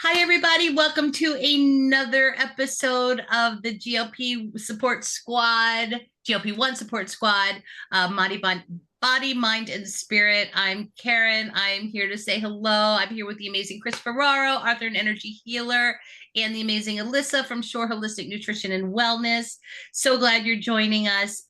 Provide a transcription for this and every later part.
Hi, everybody. Welcome to another episode of the GLP Support Squad, GLP-1 Support Squad, Body, Mind, and Spirit. I'm Karen. I'm here to say hello. I'm here with the amazing Chris Ferraro, Arthur and Energy Healer, and the amazing Alyssa from Shore Holistic Nutrition and Wellness. So glad you're joining us.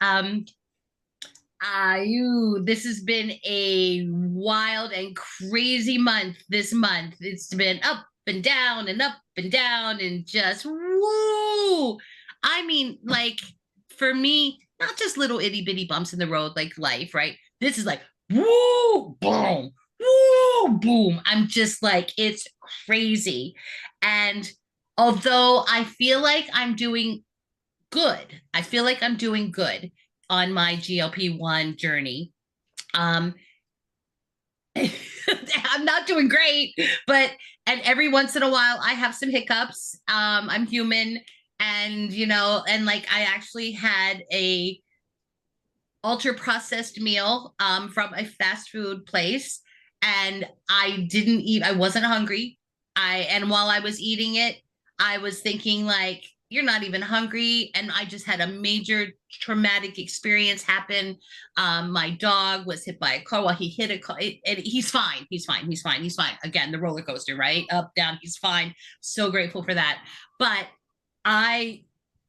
This has been a wild and crazy month this month. It's been up and down and up and down and just woo. I mean, like for me, not just little itty bitty bumps in the road like life, right? This is like woo, boom, woo, boom. I'm just like, it's crazy. And although I feel like I'm doing good. I feel like I'm doing good on my GLP-1 journey. Um, I'm not doing great, but and every once in a while I have some hiccups. I'm human, and and like I actually had a ultra processed meal from a fast food place, and I didn't eat. I wasn't hungry. And while I was eating it, I was thinking like, you're not even hungry. And I just had a major traumatic experience happen. My dog was hit by a car. Well, he hit a car, and he's fine. He's fine. He's fine. He's fine. Again, the roller coaster, right? Up, down. He's fine. So grateful for that. But I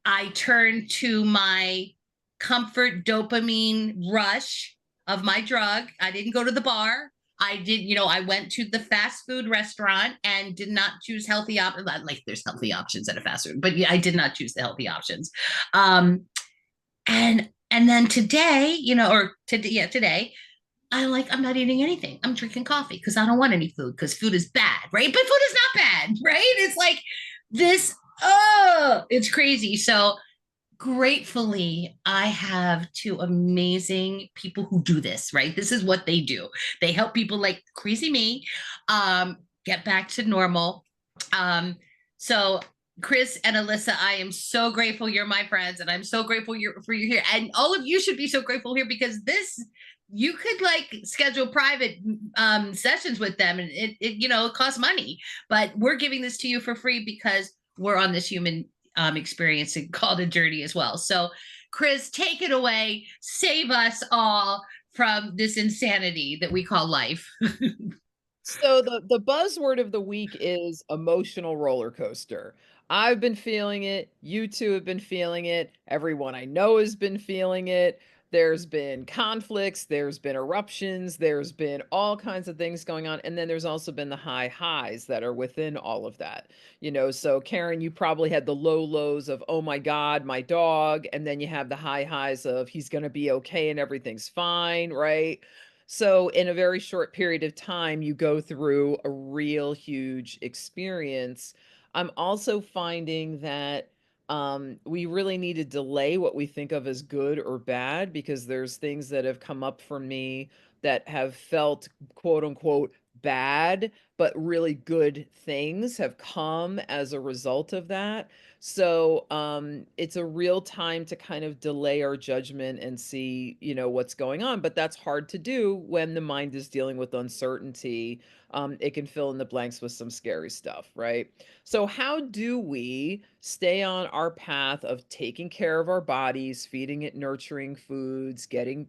I turned to my comfort dopamine rush of my drug. I didn't go to the bar. I went to the fast food restaurant and did not choose healthy options. Like there's healthy options at a fast food, but yeah, I did not choose the healthy options. And then today, today, I'm not eating anything. I'm drinking coffee because I don't want any food because food is bad, right? But food is not bad, right? It's like this, oh, it's crazy. So gratefully, I have two amazing people who do this, right? This is what they do. They help people like crazy me get back to normal. Um, so Chris and Alyssa, I am so grateful you're my friends, and I'm so grateful for you here. And all of you should be so grateful here because this you could like schedule private sessions with them, and it costs money, but we're giving this to you for free because we're on this human experience and called a journey as well. So, Chris, take it away. Save us all from this insanity that we call life. So the buzzword of the week is emotional roller coaster. I've been feeling it. You two have been feeling it. Everyone I know has been feeling it. There's been conflicts, there's been eruptions, there's been all kinds of things going on. And then there's also been the high highs that are within all of that. So Karen, you probably had the low lows of, oh my God, my dog. And then you have the high highs of he's going to be okay and everything's fine, right? So, in a very short period of time, you go through a real huge experience. I'm also finding that we really need to delay what we think of as good or bad because there's things that have come up for me that have felt quote unquote bad, but really good things have come as a result of that. So it's a real time to kind of delay our judgment and see, what's going on. But that's hard to do when the mind is dealing with uncertainty. It can fill in the blanks with some scary stuff, right? So, how do we stay on our path of taking care of our bodies, feeding it nurturing foods, getting,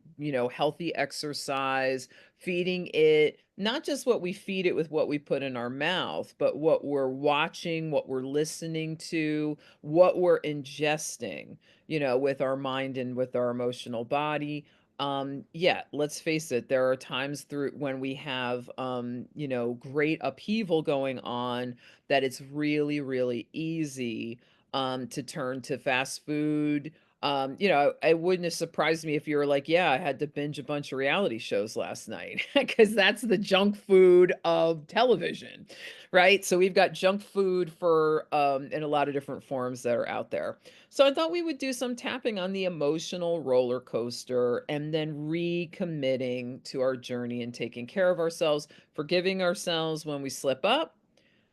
healthy exercise, feeding it not just what we feed it with what we put in our mouth, but what we're watching, what we're listening to, what we're ingesting, with our mind and with our emotional body. Yeah, let's face it, there are times through when we have great upheaval going on that it's really, really easy to turn to fast food. It wouldn't have surprised me if you were like, yeah, I had to binge a bunch of reality shows last night because that's the junk food of television, right? So we've got junk food for in a lot of different forms that are out there. So I thought we would do some tapping on the emotional roller coaster and then recommitting to our journey and taking care of ourselves, forgiving ourselves when we slip up,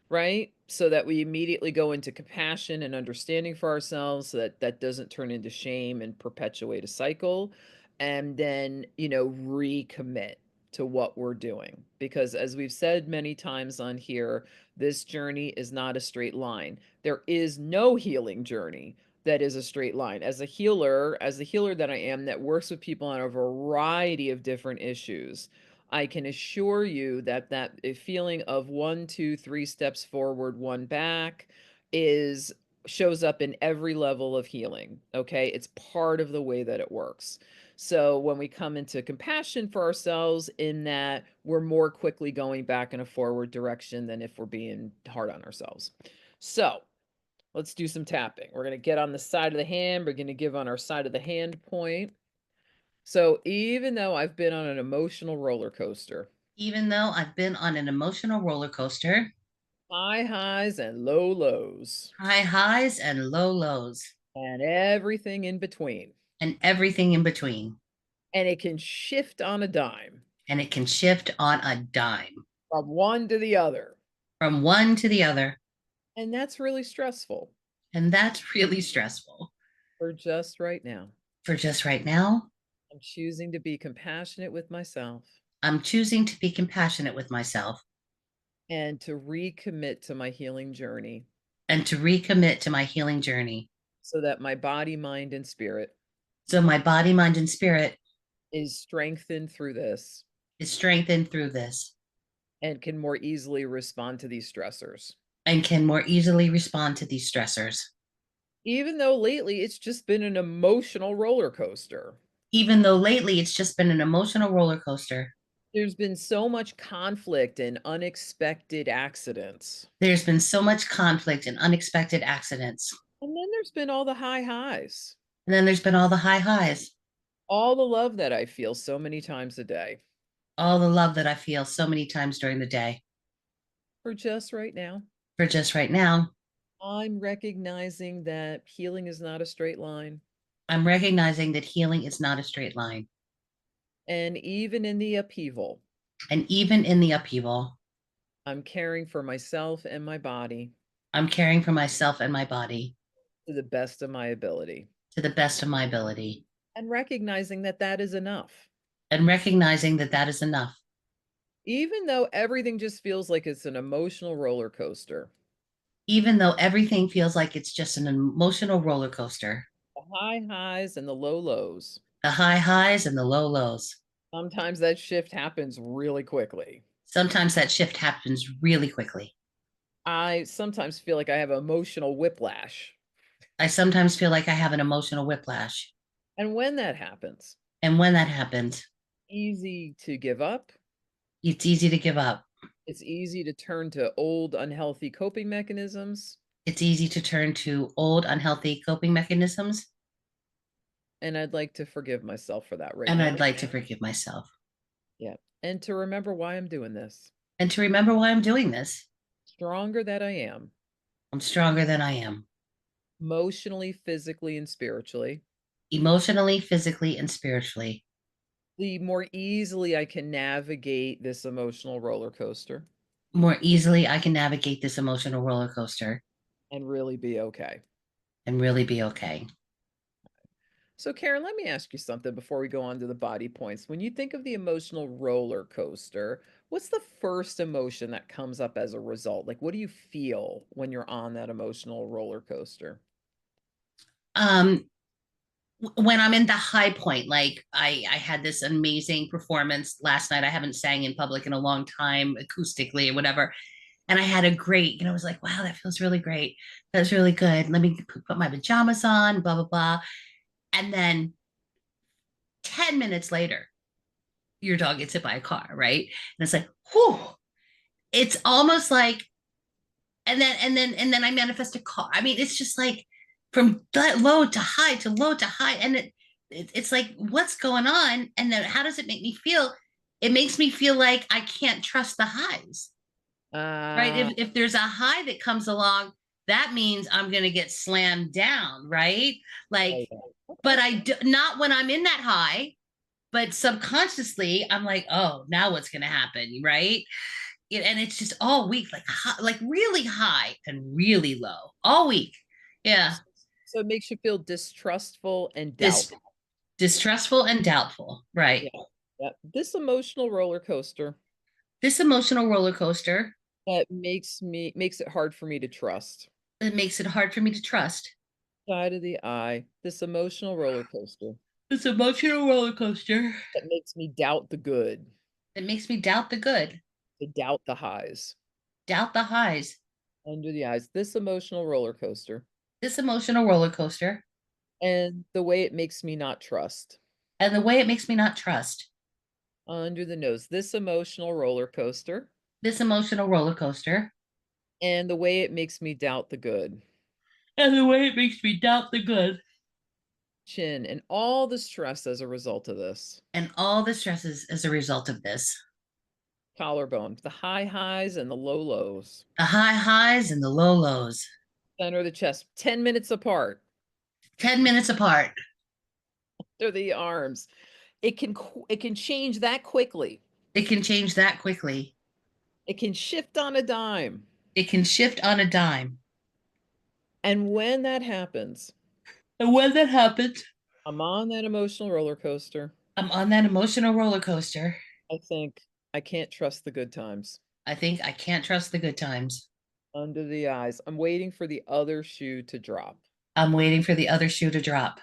right? So that we immediately go into compassion and understanding for ourselves so that that doesn't turn into shame and perpetuate a cycle. And then, recommit to what we're doing. Because as we've said many times on here, This journey is not a straight line. There is no healing journey that is a straight line. As the healer that I am that works with people on a variety of different issues, I can assure you that a feeling of one, two, three steps forward, one back is shows up in every level of healing. Okay. It's part of the way that it works. So when we come into compassion for ourselves, in that we're more quickly going back in a forward direction than if we're being hard on ourselves. So let's do some tapping. We're going to get on the side of the hand. We're going to give on our side of the hand point. So even though I've been on an emotional roller coaster, Even though I've been on an emotional roller coaster, high highs and low lows, high highs and low lows, and everything in between, and everything in between, and it can shift on a dime and it can shift on a dime from one to the other. from one to the other. And that's really stressful And that's really stressful. for just right now. For just right now, I'm choosing to be compassionate with myself I'm choosing to be compassionate with myself and to recommit to my healing journey and to recommit to my healing journey so that my body, mind, and spirit so my body, mind, and spirit is strengthened through this is strengthened through this and can more easily respond to these stressors. and can more easily respond to these stressors. Even though lately it's just been an emotional roller coaster. Even though lately it's just been an emotional roller coaster. There's been so much conflict and unexpected accidents. There's been so much conflict and unexpected accidents. And then there's been all the high highs, And then there's been all the high highs, all the love that I feel so many times a day. all the love that I feel so many times during the day. For just right now, For just right now, I'm recognizing that healing is not a straight line. I'm recognizing that healing is not a straight line. And even in the upheaval, And even in the upheaval, I'm caring for myself and my body I'm caring for myself and my body to the best of my ability to the best of my ability and recognizing that that is enough. and recognizing that that is enough. Even though everything just feels like it's an emotional roller coaster, Even though everything feels like it's just an emotional roller coaster, the high highs and the low lows, the high highs and the low lows. sometimes that shift happens really quickly. Sometimes that shift happens really quickly. I sometimes feel like I have emotional whiplash. I sometimes feel like I have an emotional whiplash. And when that happens, And when that happens, easy to give up. it's easy to give up. It's easy to turn to old unhealthy coping mechanisms. It's easy to turn to old, unhealthy coping mechanisms. And I'd like to forgive myself for that right And now. I'd like to forgive myself Yeah. And to remember why I'm doing this. and to remember why I'm doing this. Stronger that I am, I'm stronger than I am, emotionally, physically, and spiritually. emotionally, physically, and spiritually. The more easily I can navigate this emotional roller coaster More easily, I can navigate this emotional roller coaster and really be okay. and really be okay. So, Karen, let me ask you something before we go on to the body points. When you think of the emotional roller coaster, what's the first emotion that comes up as a result? Like, what do you feel when you're on that emotional roller coaster? Um, when I'm in the high point, like I had this amazing performance last night. I haven't sang in public in a long time, acoustically or whatever. And I had a great, I was like, wow, that feels really great. That's really good. Let me put my pajamas on, blah, blah, blah. And then 10 minutes later, your dog gets hit by a car, right? And it's like, whew, it's almost like, and then I manifest a car. I mean, it's just like from low to high to low to high. And it's like, what's going on? And then how does it make me feel? It makes me feel like I can't trust the highs, right? Uh, If there's a high that comes along, that means I'm going to get slammed down, right? Like, oh, yeah. but Okay. I do not when I'm in that high, but subconsciously I'm like, oh, now what's going to happen, right? And it's just all week, like like really high and really low all week. Yeah, So it makes you feel distrustful and this doubtful. distrustful and doubtful, right? Yeah. Yeah. This emotional roller coaster This emotional roller coaster that makes it hard for me to trust. It makes it hard for me to trust. Side of the eye, this emotional roller coaster This emotional roller coaster. that makes me doubt the good, It makes me doubt the good, to doubt the highs. doubt the highs. Under the eyes, this emotional roller coaster This emotional roller coaster, and the way it makes me not trust. and the way it makes me not trust. Under the nose, this emotional roller coaster This emotional roller coaster, and the way it makes me doubt the good. and the way it makes me doubt the good. Chin and all the stress as a result of this. And all the stresses as a result of this. Collarbone, the high highs and the low lows. The high highs and the low lows. Center of the chest, 10 minutes apart. 10 minutes apart. They're the arms. It can change that quickly. It can change that quickly. It can shift on a dime. It can shift on a dime. And when that happens, And when that happens, I'm on that emotional roller coaster. I'm on that emotional roller coaster. I think I can't trust the good times. I think I can't trust the good times. Under the eyes, I'm waiting for the other shoe to drop. I'm waiting for the other shoe to drop.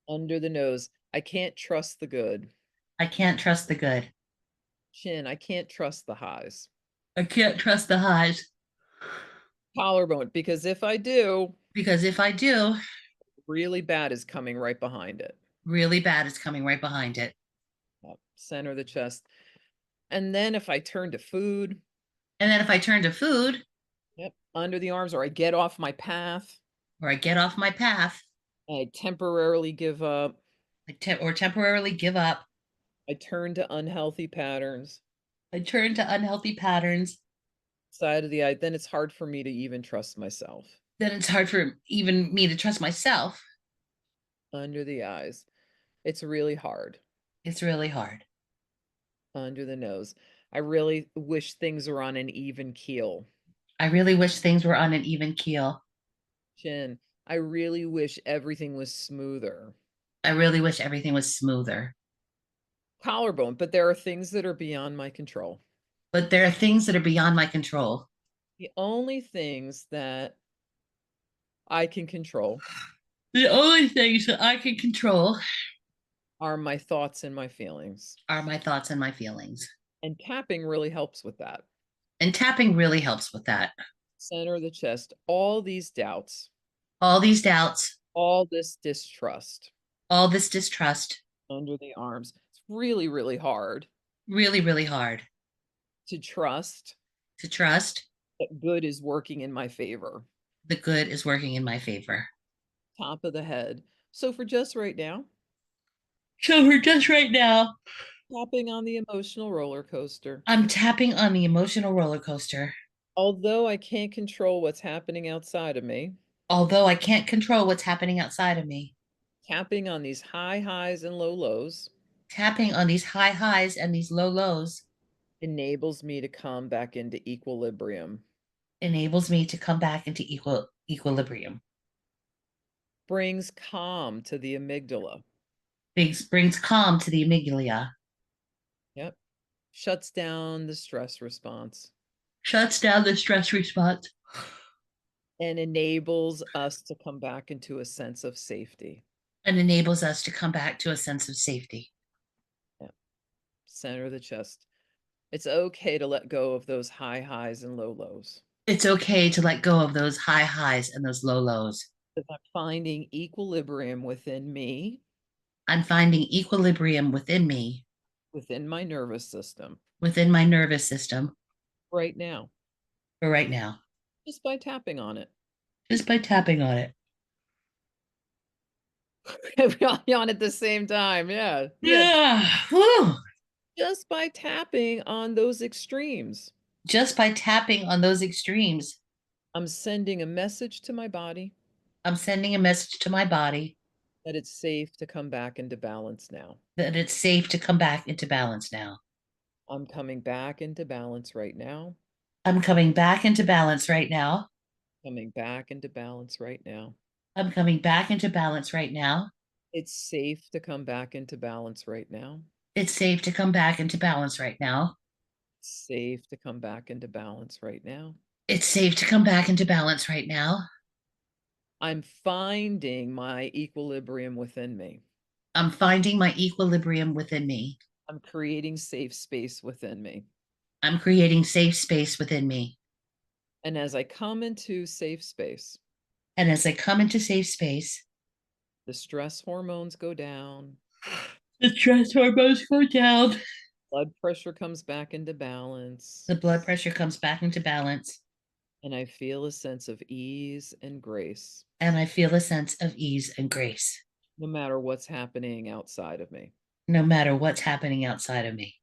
Under the nose, I can't trust the good. I can't trust the good. Chin, I can't trust the highs. I can't trust the highs. Collarbone, because if I do, Because if I do, really bad is coming right behind it. really bad is coming right behind it. Yep. Center of the chest. And then if I turn to food, And then if I turn to food, yep, under the arms, or I get off my path, or I get off my path, I temporarily give up, or temporarily give up, I turn to unhealthy patterns, I turn to unhealthy patterns, side of the eye, then it's hard for me to even trust myself. then it's hard for even me to trust myself. Under the eyes, it's really hard. It's really hard. Under the nose, I really wish things were on an even keel. I really wish things were on an even keel. Chin, I really wish everything was smoother. I really wish everything was smoother. Collarbone, but there are things that are beyond my control. But there are things that are beyond my control. The only things that I can control The only things that I can control are my thoughts and my feelings. are my thoughts and my feelings. And tapping really helps with that. And tapping really helps with that. Center of the chest, all these doubts, All these doubts, all this distrust all this distrust, under the arms. It's really, really hard really, really hard to trust to trust that good is working in my favor. the good is working in my favor. Top of the head. So for just right now, So for just right now, tapping on the emotional roller coaster. I'm tapping on the emotional roller coaster. Although I can't control what's happening outside of me, Although I can't control what's happening outside of me, tapping on these high highs and low lows tapping on these high highs and these low lows enables me to come back into equilibrium, enables me to come back into equilibrium. brings calm to the amygdala. Brings calm to the amygdala. Yep. Shuts down the stress response Shuts down the stress response. and enables us to come back into a sense of safety. And enables us to come back to a sense of safety. Yep. Center of the chest. It's okay to let go of those high highs and low lows. It's okay to let go of those high highs and those low lows. Because I'm finding equilibrium within me, I'm finding equilibrium within me, within my nervous system, within my nervous system, right now, for right now, just by tapping on it. just by tapping on it. We all yawn at the same time. Yeah. Yeah. Yeah. Whew. Just by tapping on those extremes. Just by tapping on those extremes, I'm sending a message to my body I'm sending a message to my body that it's safe to come back into balance now. that it's safe to come back into balance now. I'm coming back into balance right now. I'm coming back into balance right now. Coming back into balance right now. I'm coming back into balance right now. It's safe to come back into balance right now. It's safe to come back into balance right now. Safe to come back into balance right now. It's safe to come back into balance right now. I'm finding my equilibrium within me. I'm finding my equilibrium within me. I'm creating safe space within me. I'm creating safe space within me. And as I come into safe space, And as I come into safe space, the stress hormones go down, the stress hormones go down. blood pressure comes back into balance, The blood pressure comes back into balance. and I feel a sense of ease and grace, And I feel a sense of ease and grace, no matter what's happening outside of me. no matter what's happening outside of me.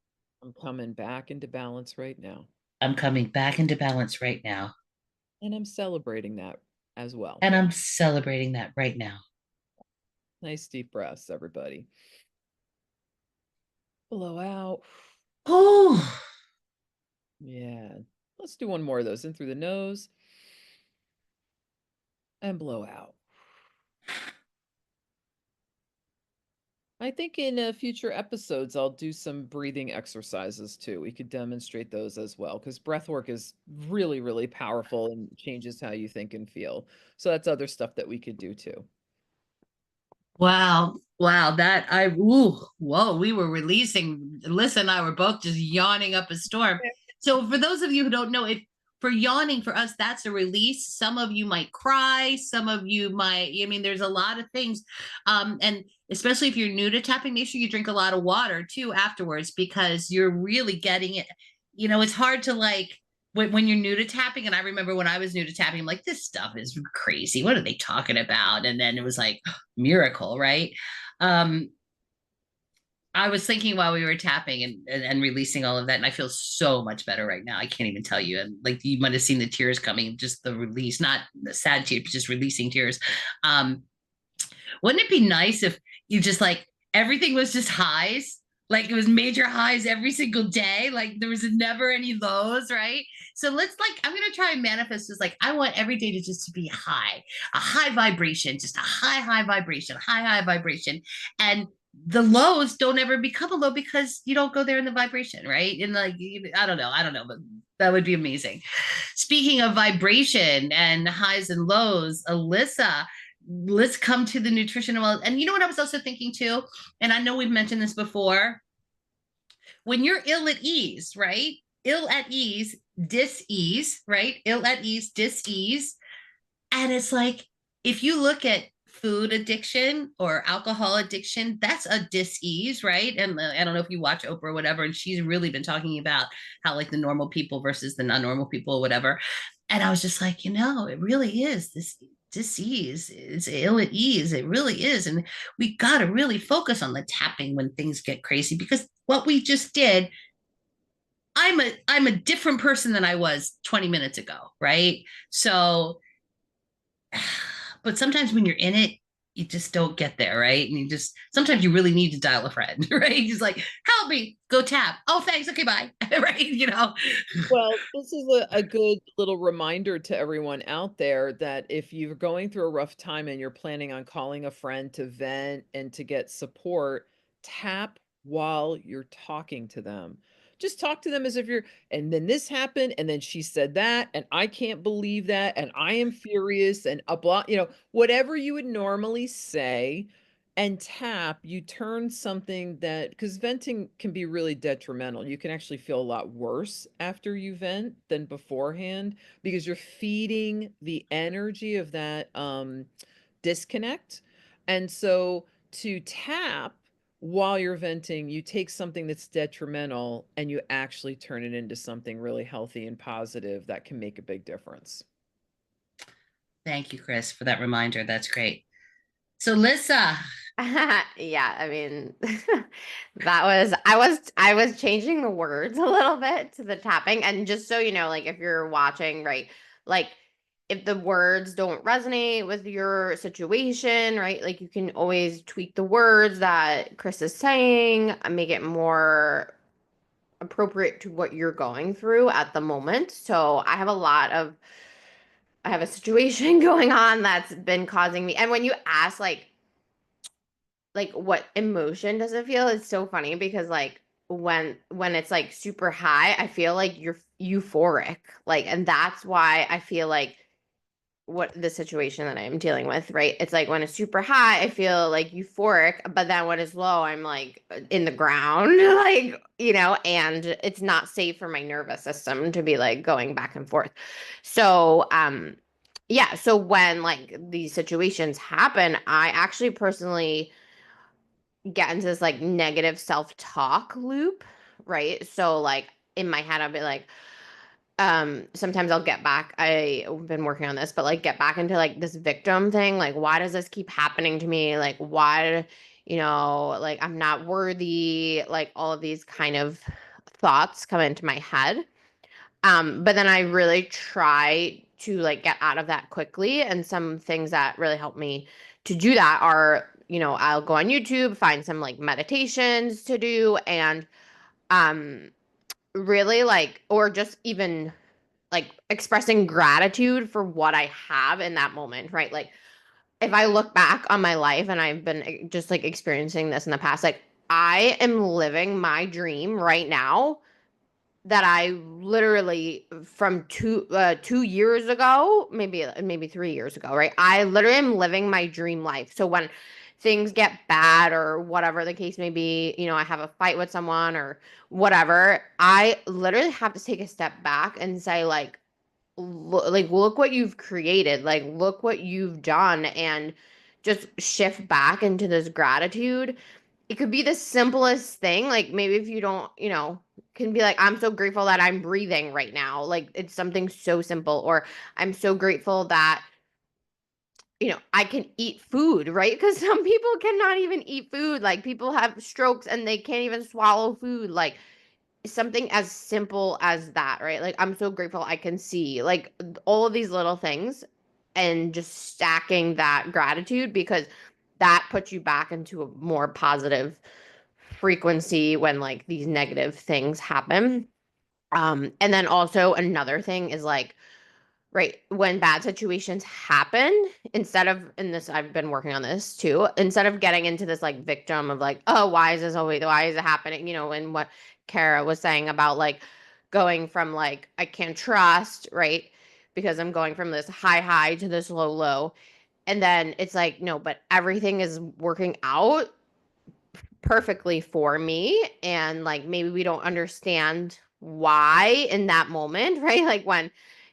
I'm coming back into balance right now. I'm coming back into balance right now. And I'm celebrating that as well. And I'm celebrating that right now. Nice deep breaths, everybody. Blow out. Oh, Yeah. Let's do one more of those. In through the nose and blow out. I think in future episodes, I'll do some breathing exercises too. We could demonstrate those as well because breath work is really, really powerful and changes how you think and feel. So that's other stuff that we could do too. wow. Wow. That I, ooh, whoa, we were releasing. Alyssa and I were both just yawning up a storm. So, for those of you who don't know, if for yawning for us, that's a release. Some of you might cry. Some of you might, I mean, there's a lot of things. And especially if you're new to tapping, make sure you drink a lot of water too afterwards because you're really getting it. It's hard to like, when you're new to tapping, and I remember when I was new to tapping, I'm like, this stuff is crazy. What are they talking about? And then it was like, miracle, right? Um, I was thinking while we were tapping and releasing all of that, and I feel so much better right now. I can't even tell you. And like you might have seen the tears coming, just the release, not the sad tears, but just releasing tears. Um, wouldn't it be nice if you just like everything was just highs? Like it was major highs every single day. Like there was never any lows, right? So I'm gonna try and manifest this. Like I want every day to just to be high, a high vibration, just a high vibration, high vibration. And the lows don't ever become a low because you don't go there in the vibration, right? And like I don't know, but that would be amazing. Speaking of vibration and highs and lows, Alyssa, let's come to the nutrition. Well, and you know what I was also thinking too, and I know we've mentioned this before. When you're ill at ease, right? Ill at ease, dis-ease, right? Ill at ease, dis-ease. And it's like if you look at food addiction or alcohol addiction, that's a dis-ease, right? And I don't know if you watch Oprah or whatever, and she's really been talking about how like the normal people versus the non-normal people or whatever. And I was just like, it really is this disease. It's ill at ease. It really is. And we got to really focus on the tapping when things get crazy because what we just did, I'm a different person than I was 20 minutes ago, right? So but sometimes when you're in it, you just don't get there, right? And sometimes you really need to dial a friend, right? He's like, help me, go tap. Oh, thanks. Okay, bye. Right? Well, this is a good little reminder to everyone out there that if you're going through a rough time and you're planning on calling a friend to vent and to get support, tap while you're talking to them. Just talk to them as if you're, and then this happened, and then she said that, and I can't believe that, and I am furious, and a blah, whatever you would normally say, and tap, you turn something that, because venting can be really detrimental. You can actually feel a lot worse after you vent than beforehand because you're feeding the energy of that disconnect. And so to tap while you're venting, you take something that's detrimental and you actually turn it into something really healthy and positive that can make a big difference. Thank you, Chris, for that reminder. That's great. So, Lissa, Yeah, I mean, I was changing the words a little bit to the tapping. And just so you know, like if you're watching, right, like if the words don't resonate with your situation, right, like you can always tweak the words that Chris is saying and make it more appropriate to what you're going through at the moment. So I have a situation going on that's been causing me. And when you ask like what emotion does it feel? It's so funny because like when it's like super high, I feel like you're euphoric. Like, and that's why I feel like what the situation that I'm dealing with, right? It's like when it's super high, I feel like euphoric, but then when it's low, I'm like in the ground, like, and it's not safe for my nervous system to be like going back and forth. So, yeah, so when like these situations happen, I actually personally get into this like negative self-talk loop, right? So like in my head, I'll be like, sometimes I'll get back. I've been working on this, but like get back into like this victim thing. Like, why does this keep happening to me? Like, why, like I'm not worthy, like all of these kind of thoughts come into my head. But then I really try to like get out of that quickly. And some things that really help me to do that are, I'll go on YouTube, find some like meditations to do, and um really like, or just even like expressing gratitude for what I have in that moment, right? Like if I look back on my life and I've been just like experiencing this in the past, like I am living my dream right now that I literally from 2 years ago, maybe 3 years ago, right? I literally am living my dream life. So when things get bad or whatever the case may be, I have a fight with someone or whatever, I literally have to take a step back and say like, look what you've created, like look what you've done, and just shift back into this gratitude. It could be the simplest thing, like maybe if you don't, can be like, I'm so grateful that I'm breathing right now, like it's something so simple. Or I'm so grateful that I can eat food, right? Because some people cannot even eat food, like people have strokes and they can't even swallow food, like something as simple as that, right? Like I'm so grateful I can see, like all of these little things, and just stacking that gratitude, because that puts you back into a more positive frequency when like these negative things happen. And then also another thing is like, right, when bad situations happen, instead of, and this, I've been working on this too, instead of getting into this like victim of like, oh, why is it happening? And what Kara was saying about like going from like, I can't trust, right? Because I'm going from this high to this low. And then it's like, no, but everything is working out perfectly for me, and like maybe we don't understand why in that moment, right? Like when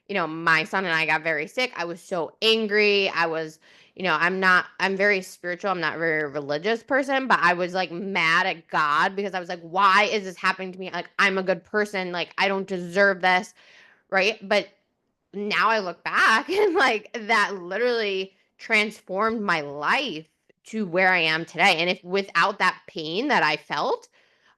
my son and I got very sick, I was so angry. I was, I'm very spiritual, I'm not a very religious person, but I was like mad at God because I was like, why is this happening to me? Like I'm a good person, like I don't deserve this, right? But now I look back and like that literally transformed my life to where I am today. And if without that pain that I felt,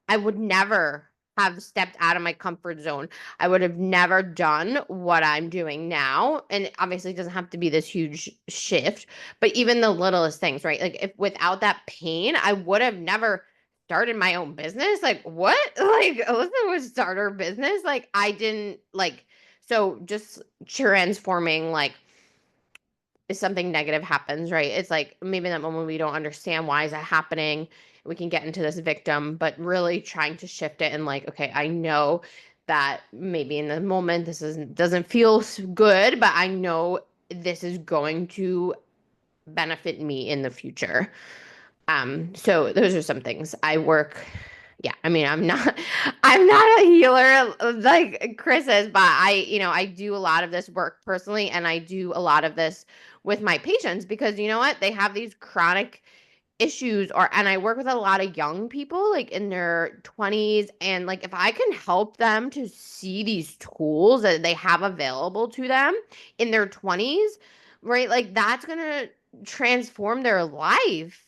I would never have stepped out of my comfort zone. I would have never done what I'm doing now. And obviously, it doesn't have to be this huge shift, but even the littlest things, right? Like, if without that pain, I would have never started my own business. Like, what? Like, Alyssa would start her business. Like, I didn't like, so just transforming, like, if something negative happens, right? It's like maybe in that moment we don't understand why is that happening. We can get into this victim, but really trying to shift it and like, okay, I know that maybe in the moment this doesn't feel good, but I know this is going to benefit me in the future. So those are some things I work. Yeah, I mean, I'm not a healer like Chris is, but I do a lot of this work personally, and I do a lot of this with my patients because you know what? They have these chronic issues, and I work with a lot of young people like in their 20s, and like if I can help them to see these tools that they have available to them in their 20s, right? Like that's going to transform their life.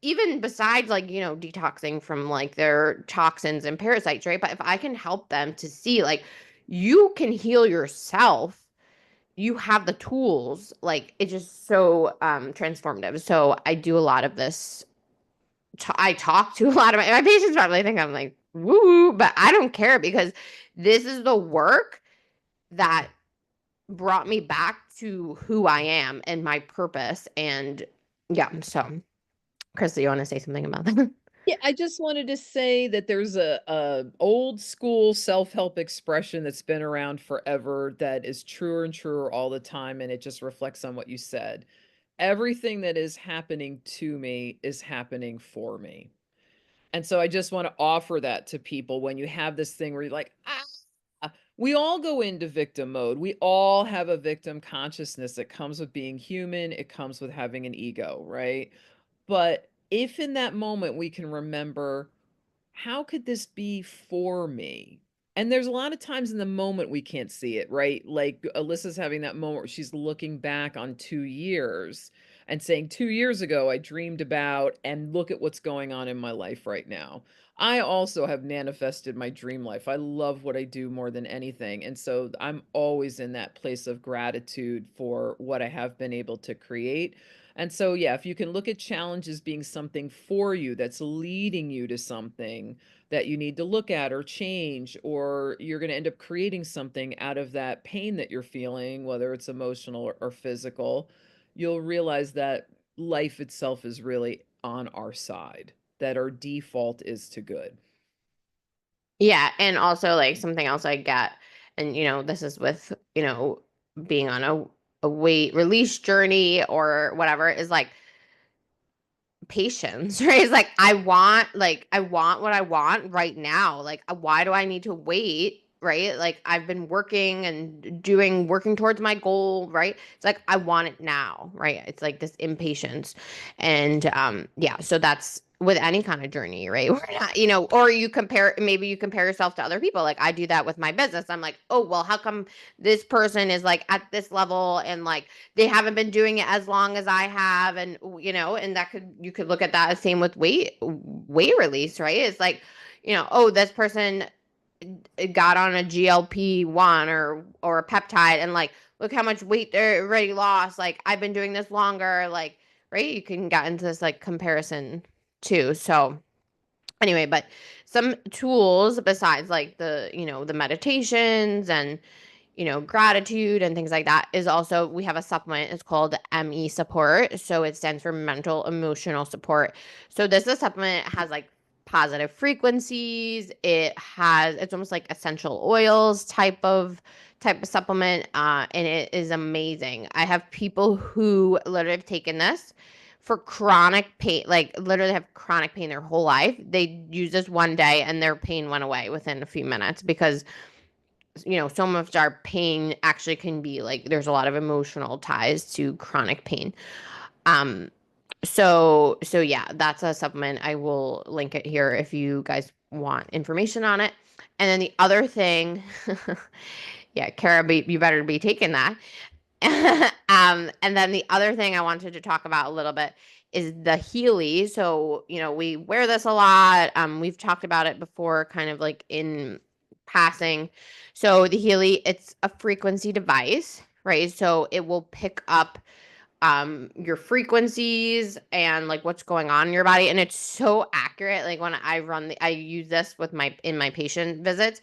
Even besides like, detoxing from like their toxins and parasites, right? But if I can help them to see like you can heal yourself, you have the tools, like it's just so transformative. So I do a lot of this. I talk to a lot of my patients probably think I'm like woo, but I don't care because this is the work that brought me back to who I am and my purpose. And yeah, so Chris, do you want to say something about that? Yeah, I just wanted to say that there's a old school self-help expression that's been around forever that is truer and truer all the time, and it just reflects on what you said. Everything that is happening to me is happening for me. And so I just want to offer that to people when you have this thing where you're like, we all go into victim mode. We all have a victim consciousness that comes with being human. It comes with having an ego, right? But if in that moment we can remember, how could this be for me? And there's a lot of times in the moment we can't see it, right? Like Alyssa's having that moment where she's looking back on 2 years and saying, 2 years ago, I dreamed about, and look at what's going on in my life right now. I also have manifested my dream life. I love what I do more than anything. And so I'm always in that place of gratitude for what I have been able to create. And so, yeah, if you can look at challenges being something for you that's leading you to something that you need to look at or change, or you're going to end up creating something out of that pain that you're feeling, whether it's emotional or physical, you'll realize that life itself is really on our side, that our default is to good. Yeah, and also like something else I get, and this is with, being on a weight release journey or whatever, is like patience, right? It's like I want what I want right now. Like why do I need to wait, right? Like I've been working and working towards my goal, right? It's like I want it now, right? It's like this impatience. And yeah, so that's with any kind of journey, right? We're not, or maybe you compare yourself to other people. Like I do that with my business. I'm like, "Oh, well, how come this person is like at this level and like they haven't been doing it as long as I have?" And and you could look at that as same with weight release, right? It's like, oh, this person got on a GLP-1 or a peptide, and like look how much weight they're already lost. Like I've been doing this longer, like, right? You can get into this like comparison too. So anyway, but some tools besides like the meditations and gratitude and things like that is also we have a supplement. It's called ME support. So it stands for mental emotional support. So this is a supplement. It has like positive frequencies. It's almost like essential oils type of supplement. And it is amazing. I have people who literally have taken this for chronic pain, like literally have chronic pain their whole life. They use this one day and their pain went away within a few minutes because so much our pain actually can be like there's a lot of emotional ties to chronic pain. Um so yeah, that's a supplement. I will link it here if you guys want information on it. And then the other thing, yeah, Kara, you better be taking that. And then the other thing I wanted to talk about a little bit is the Healy. So, we wear this a lot. We've talked about it before, kind of like in passing. So the Healy, it's a frequency device, right? So it will pick up your frequencies and like what's going on in your body, and it's so accurate. Like when I use this with my patient visits,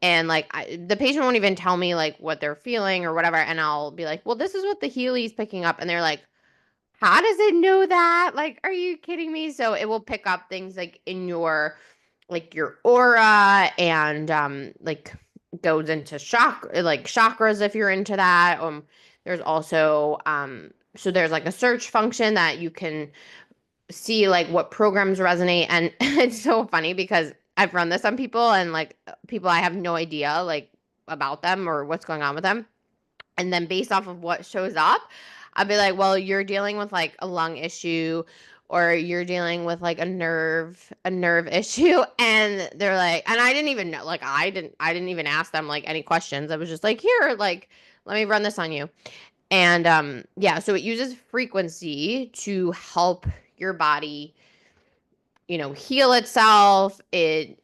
and like the patient won't even tell me like what they're feeling or whatever, and I'll be like, well, this is what the Healy's picking up, and they're like, how does it know that? Like, are you kidding me? So it will pick up things like in your aura, and like goes into chakras if you're into that. There's also so there's like a search function that you can see like what programs resonate. And it's so funny because I've run this on people, and like people I have no idea like about them or what's going on with them. And then based off of what shows up, I'll be like, well, you're dealing with like a lung issue, or you're dealing with like a nerve issue. And they're like, and I didn't even know, like I didn't even ask them like any questions. I was just like, here, like, let me run this on you. And yeah, so it uses frequency to help your body heal itself. It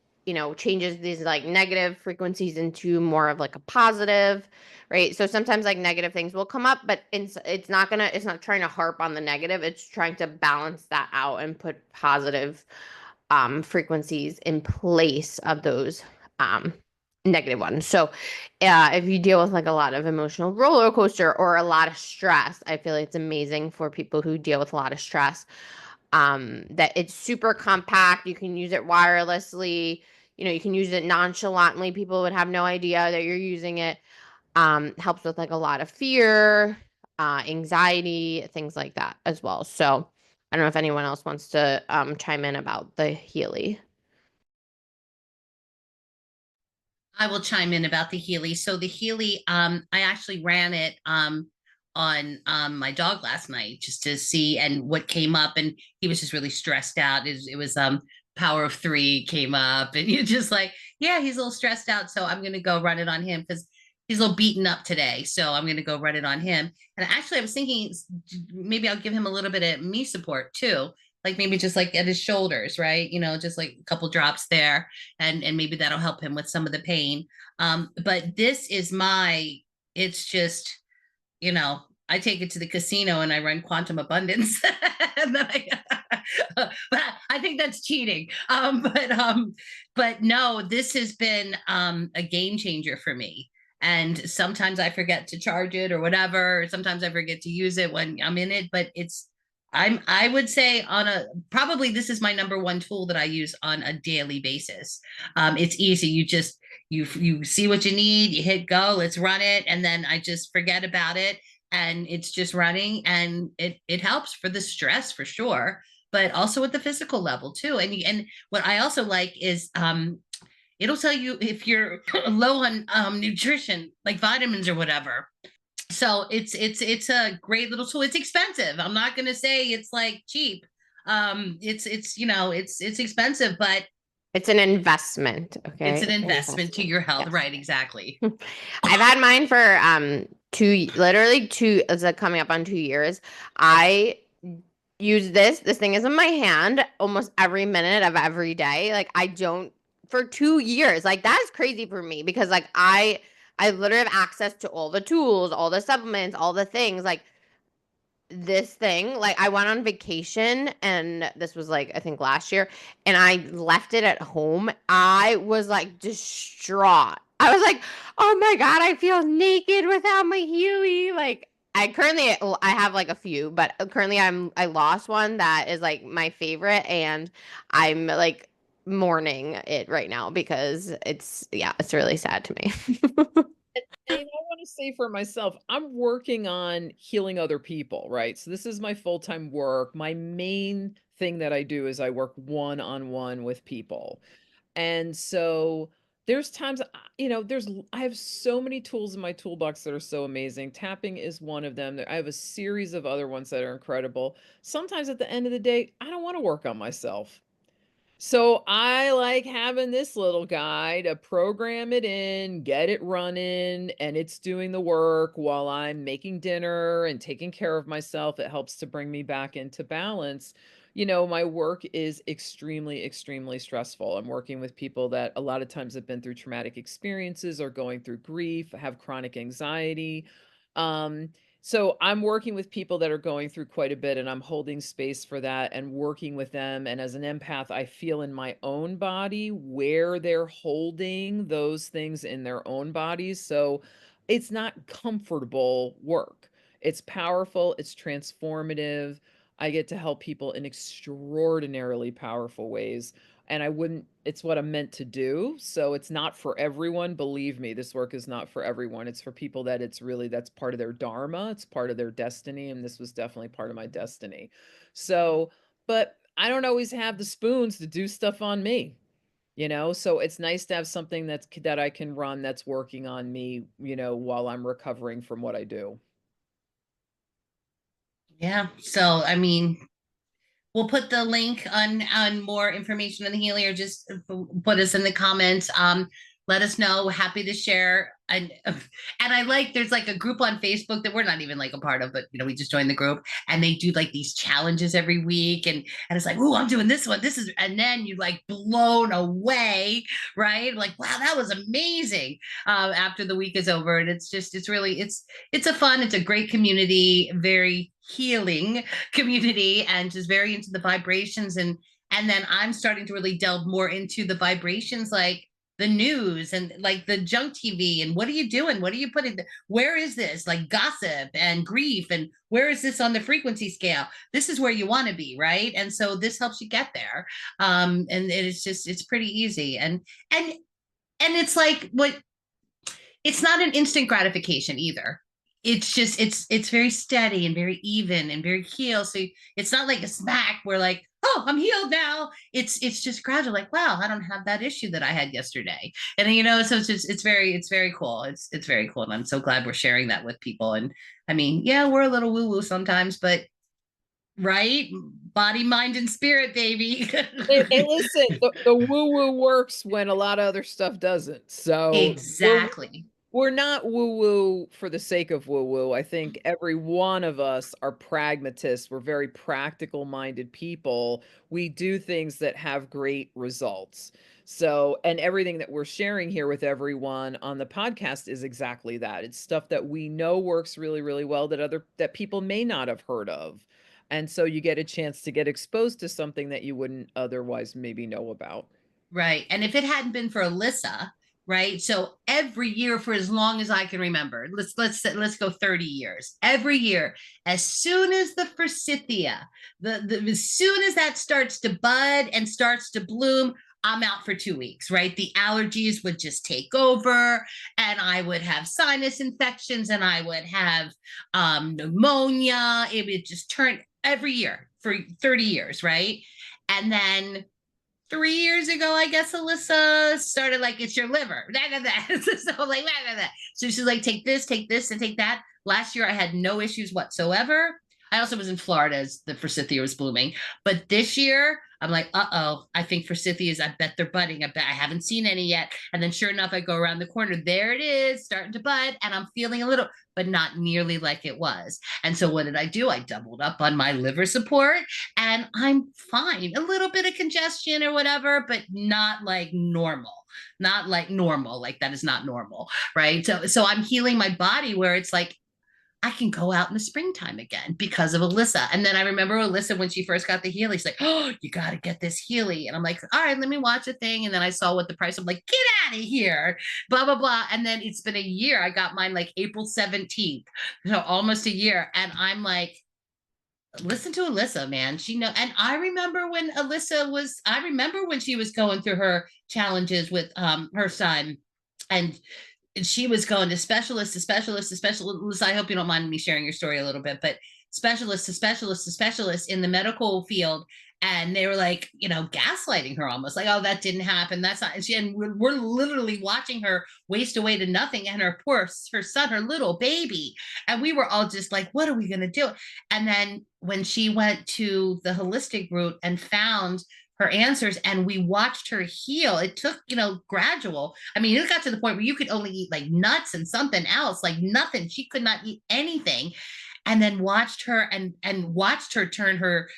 changes these like negative frequencies into more of like a positive, right? So sometimes like negative things will come up, but it's not trying to harp on the negative. It's trying to balance that out and put positive frequencies in place of those negative ones. So if you deal with like a lot of emotional roller coaster or a lot of stress, I feel like it's amazing for people who deal with a lot of stress. that it's super compact. You can use it wirelessly. You know, you can use it nonchalantly. People would have no idea that you're using it. Helps with like a lot of fear, anxiety, things like that as well. So I don't know if anyone else wants to chime in about the Healy. I will chime in about the Healy. So the Healy, I actually ran it on my dog last night just to see and what came up, and he was just really stressed out. It was power of three came up, and you're just like, yeah, he's a little stressed out. So I'm gonna go run it on him because he's a little beaten up today. So I'm gonna go run it on him. And actually, I was thinking maybe I'll give him a little bit of me support too. Like maybe just like at his shoulders, right? You know, just like a couple drops there, and maybe that'll help him with some of the pain. But this is it's just, you know, I take it to the casino and I run quantum abundance. And then but I think that's cheating. But no, this has been a game changer for me. And sometimes I forget to charge it or whatever. Sometimes I forget to use it when I'm in it. But I would say probably this is my number one tool that I use on a daily basis. It's easy. You see what you need, you hit go, let's run it, and then I just forget about it, and it's just running, and it helps for the stress for sure, but also at the physical level too. And what I also like is it'll tell you if you're low on nutrition, like vitamins or whatever. So it's a great little tool. It's expensive. I'm not going to say it's like cheap. It's you know, it's expensive, but It's an investment. Okay. it's an investment to your health. Yes. Right, exactly. I've had mine for literally two, it's like coming up on 2 years. I use this thing is in my hand almost every minute of every day. Like I don't for 2 years. Like that is crazy for me because like I literally have access to all the tools, all the supplements, all the things. Like this thing, like I went on vacation and this was like I think last year and I left it at home. I was like distraught. I was like, "Oh my God, I feel naked without my Healy." Like I have like a few, but currently I lost one that is like my favorite and I'm like mourning it right now because it's really sad to me. And I want to say for myself, I'm working on healing other people, right? So this is my full-time work. My main thing that I do is I work one-on-one with people. And so there's times, I have so many tools in my toolbox that are so amazing. Tapping is one of them. I have a series of other ones that are incredible. Sometimes at the end of the day, I don't want to work on myself. So I like having this little guy to program it in, get it running, and it's doing the work while I'm making dinner and taking care of myself. It helps to bring me back into balance. My work is extremely, extremely stressful. I'm working with people that a lot of times have been through traumatic experiences or going through grief, have chronic anxiety. Um, so I'm working with people that are going through quite a bit and I'm holding space for that and working with them. And as an empath, I feel in my own body where they're holding those things in their own bodies. So it's not comfortable work. It's powerful, it's transformative. I get to help people in extraordinarily powerful ways. And it's what I'm meant to do. So it's not for everyone. Believe me, this work is not for everyone. It's for people that that's part of their dharma. It's part of their destiny. And this was definitely part of my destiny. So, but I don't always have the spoons to do stuff on me, So it's nice to have something that I can run that's working on me, while I'm recovering from what I do. Yeah. So I mean, we'll put the link on more information on the Healy, or just put us in the comments. Let us know. Happy to share. And I like there's like a group on Facebook that we're not even like a part of, but we just joined the group, and they do like these challenges every week, and it's like, oh, I'm doing this one. This is, and then you like blown away, right? Like, wow, that was amazing. After the week is over, and it's a great community, very healing community, and just very into the vibrations, and then I'm starting to really delve more into the vibrations, like the news and like the junk TV and what are you doing? What are you putting? Where is this? Like gossip and grief and where is this on the frequency scale? This is where you want to be, right? And so this helps you get there. And it's pretty easy. And it's like what it's not an instant gratification either. It's just it's very steady and very even and very healed. So it's not like a smack where like, oh, I'm healed now. It's just gradual, like, wow, I don't have that issue that I had yesterday. And so it's very cool. It's very cool. And I'm so glad we're sharing that with people. And I mean, yeah, we're a little woo-woo sometimes, but right? Body, mind, and spirit, baby. Hey, listen, the woo-woo works when a lot of other stuff doesn't. So Exactly. we're not woo-woo for the sake of woo-woo. I think every one of us are pragmatists. We're very practical-minded people. We do things that have great results. So, and everything that we're sharing here with everyone on the podcast is exactly that. It's stuff that we know works really, really well that people may not have heard of. And so you get a chance to get exposed to something that you wouldn't otherwise maybe know about. Right. And if it hadn't been for Alyssa, right? So every year for as long as I can remember, let's go 30 years. Every year, as soon as the forsythia, as soon as that starts to bud and starts to bloom, I'm out for 2 weeks, right? The allergies would just take over, and I would have sinus infections, and I would have pneumonia. It would just turn every year for 30 years, right? And then 3 years ago, I guess Alyssa started like, it's your liver. So like, so she's like, take this, and take that. Last year, I had no issues whatsoever. I also was in Florida as the forsythia was blooming. But this year, I'm like, I think forsythias, I bet they're budding. I haven't seen any yet. And then sure enough, I go around the corner. There it is, starting to bud. And I'm feeling a little, but not nearly like it was. And so what did I do? I doubled up on my liver support and I'm fine. A little bit of congestion or whatever, but not like normal. Not like normal. Like that is not normal, right? So I'm healing my body where it's like I can go out in the springtime again because of Alyssa. And then I remember Alyssa when she first got the Healy, she's like, oh, you got to get this Healy. And I'm like, all right, let me watch a thing. And then I saw what the price, I'm like, get out of here, blah, blah, blah. And then it's been a year. I got mine like April 17th. So almost a year. And I'm like, listen to Alyssa, man. She know. And I remember when she was going through her challenges with her son. And she was going to specialist to specialist to specialist. I hope you don't mind me sharing your story a little bit, but specialist to specialist to specialist in the medical field. And they were like, gaslighting her almost like, oh, that didn't happen. That's not, and we're literally watching her waste away to nothing. And her son, her little baby. And we were all just like, what are we going to do? And then when she went to the holistic route and found her answers and we watched her heal, it took gradual. I mean, it got to the point where you could only eat like nuts and something else, like nothing. She could not eat anything. And then watched her and watched her turn her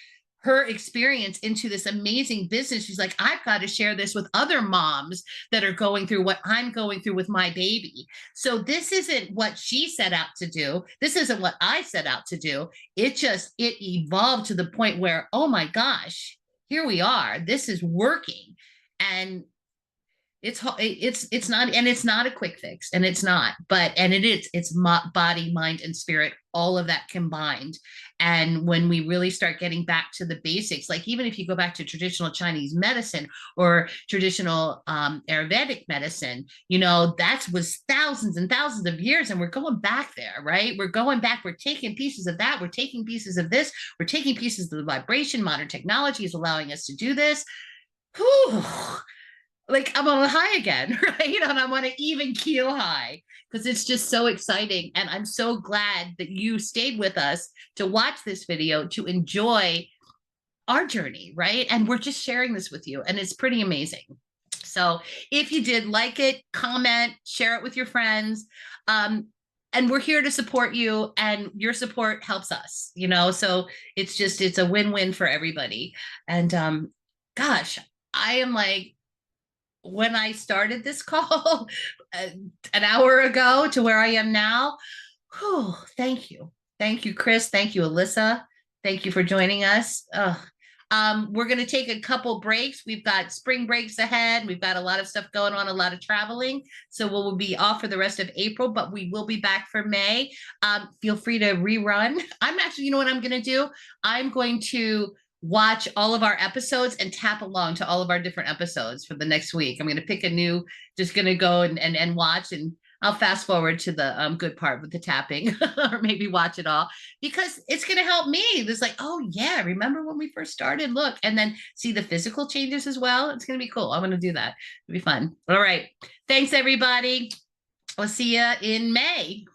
experience into this amazing business. She's like, I've got to share this with other moms that are going through what I'm going through with my baby. So this isn't what she set out to do. This isn't what I set out to do. It evolved to the point where, oh my gosh, here we are. This is working. And it's not, and it's not a quick fix, and it's not, and it's body, mind, and spirit, all of that combined. And when we really start getting back to the basics, like even if you go back to traditional Chinese medicine or traditional Ayurvedic medicine, that was thousands and thousands of years, and we're going back there, right? We're going back. We're taking pieces of that. We're taking pieces of this. We're taking pieces of the vibration. Modern technology is allowing us to do this. Whew. Like I'm on a high again, right? And I'm on an even keel high because it's just so exciting. And I'm so glad that you stayed with us to watch this video, to enjoy our journey, right? And we're just sharing this with you, and it's pretty amazing. So if you did like it, comment, share it with your friends. And we're here to support you, and your support helps us, so it's a win-win for everybody. And gosh, I am like, when I started this call an hour ago to where I am now, thank you. Thank you, Chris. Thank you, Alyssa. Thank you for joining us. We're going to take a couple breaks. We've got spring breaks ahead. We've got a lot of stuff going on, a lot of traveling. So we'll be off for the rest of April, but we will be back for May. Feel free to rerun. I'm actually, you know what I'm going to do? I'm going to watch all of our episodes and tap along to all of our different episodes for the next week. I'm going to pick a new, just going to go and watch, and I'll fast forward to the good part with the tapping or maybe watch it all, because it's going to help me. It's like, oh yeah, remember when we first started? Look, and then see the physical changes as well. It's going to be cool. I'm going to do that. It'll be fun. All right. Thanks, everybody. We'll see you in May.